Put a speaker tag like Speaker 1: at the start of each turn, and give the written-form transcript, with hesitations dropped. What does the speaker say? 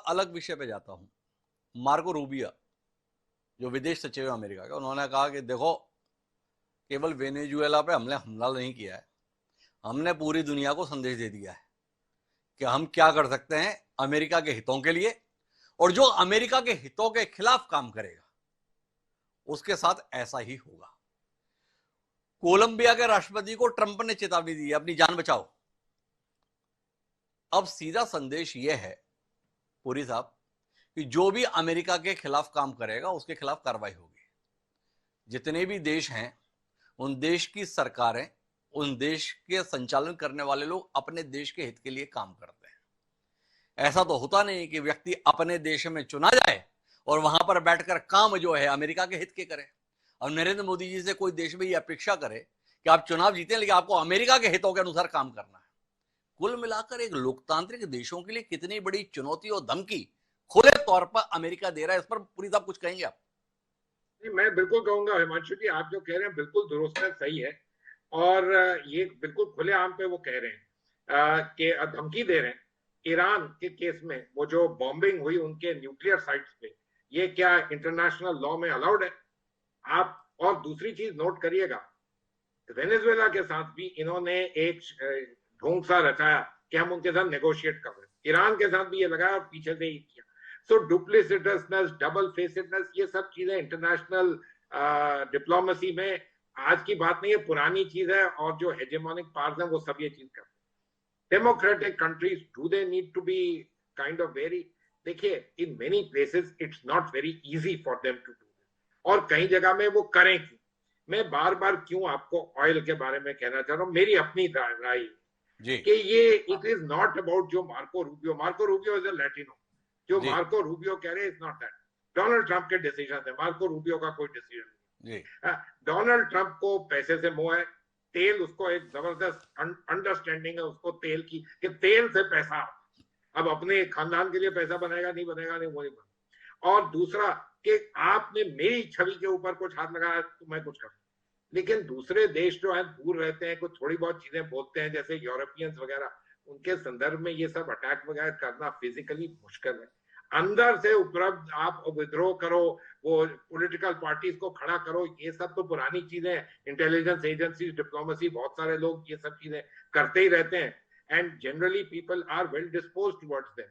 Speaker 1: अलग विषय पे जाता हूं। मार्को रूबियो जो विदेश सचिव है अमेरिका का, उन्होंने कहा कि देखो, केवल वेनेजुएला पे हमने हमला नहीं किया है, हमने पूरी दुनिया को संदेश दे दिया है कि हम क्या कर सकते हैं अमेरिका के हितों के लिए, और जो अमेरिका के हितों के खिलाफ काम करेगा उसके साथ ऐसा ही होगा। कोलंबिया के राष्ट्रपति को ट्रंप ने चेतावनी दी है, अपनी जान बचाओ। अब सीधा संदेश यह है पुरी साहब कि जो भी अमेरिका के खिलाफ काम करेगा उसके खिलाफ कार्रवाई होगी। जितने भी देश हैं, उन देश की सरकारें, उन देश के संचालन करने वाले लोग अपने देश के हित के लिए काम करते हैं। ऐसा तो होता नहीं कि व्यक्ति अपने देश में चुना जाए और वहां पर बैठकर काम जो है अमेरिका के हित के करे। और नरेंद्र मोदी जी से कोई देश में यह अपेक्षा करे कि आप चुनाव जीते लेकिन आपको अमेरिका के हितों के अनुसार काम करना है। कुल मिलाकर एक लोकतांत्रिक देशों के लिए कितनी बड़ी चुनौती और धमकी खुले तौर पर अमेरिका दे रहा है, इस पर पुरी साहब कुछ कहेंगे आप?
Speaker 2: नहीं, मैं बिल्कुल कहूंगा हिमांशु जी, आप जो कह रहे हैं बिल्कुल दुरुस्त है, सही है। और ये बिल्कुल खुलेआम पे वो कह रहे हैं कि धमकी दे रहे हैं। ईरान के केस में वो जो बॉम्बिंग हुई उनके न्यूक्लियर साइट्स पे, ये क्या इंटरनेशनल लॉ में अलाउड है? आप और दूसरी चीज नोट करिएगा, वेनेजुएला के साथ भी इन्होंने एक ढोंग सा रचाया कि हम उनके साथ नेगोशिएट कर रहे हैं। ईरान के साथ भी ये लगाया और पीछे से ही किया। सो डुप्लिसिटसनेस, डबल फेसिडनेस, ये सब चीजें इंटरनेशनल डिप्लोमेसी में आज की बात नहीं है, पुरानी चीज है। और जो हेजेमोनिक पावर्स हैं वो सब ये चीज करते हैं। Democratic countries, do they need to be kind of very, देखिए in many places it's not very easy for them to do, और कई जगह में वो करें क्यों? मैं बार बार क्यों आपको ऑयल के बारे में कहना चाह रहा हूं, मेरी अपनी राय कि ये इट इज नॉट अबाउट जो Marco Rubio is a Latino. जो मार्को रूबियो कह रहे हैं is not that. Donald Trump के डिसीजन है, मार्को रूबियो का कोई डिसीजन नहीं। डोनाल्ड ट्रंप को पैसे से मोह है, तेल उसको एक जबरदस्त अंडरस्टैंडिंग है उसको तेल की, कि तेल से पैसा, अब अपने खानदान के लिए पैसा बनेगा नहीं बनेगा नहीं वो नहीं बनेगा। और दूसरा कि आपने मेरी छवि के ऊपर कुछ हाथ लगाया तो मैं कुछ करूं, लेकिन दूसरे देश जो है दूर रहते हैं, कुछ थोड़ी बहुत चीजें बोलते हैं जैसे यूरोपियंस वगैरह, उनके संदर्भ में ये सब अटैक वगैरह करना फिजिकली मुश्किल है। अंदर से उपलब्ध आप विद्रोह करो, वो पॉलिटिकल पार्टीज को खड़ा करो, ये सब तो पुरानी चीजें हैं। इंटेलिजेंस एजेंसी, डिप्लोमेसी, बहुत सारे लोग ये सब चीजें करते ही रहते हैं, and generally people are well disposed towards them.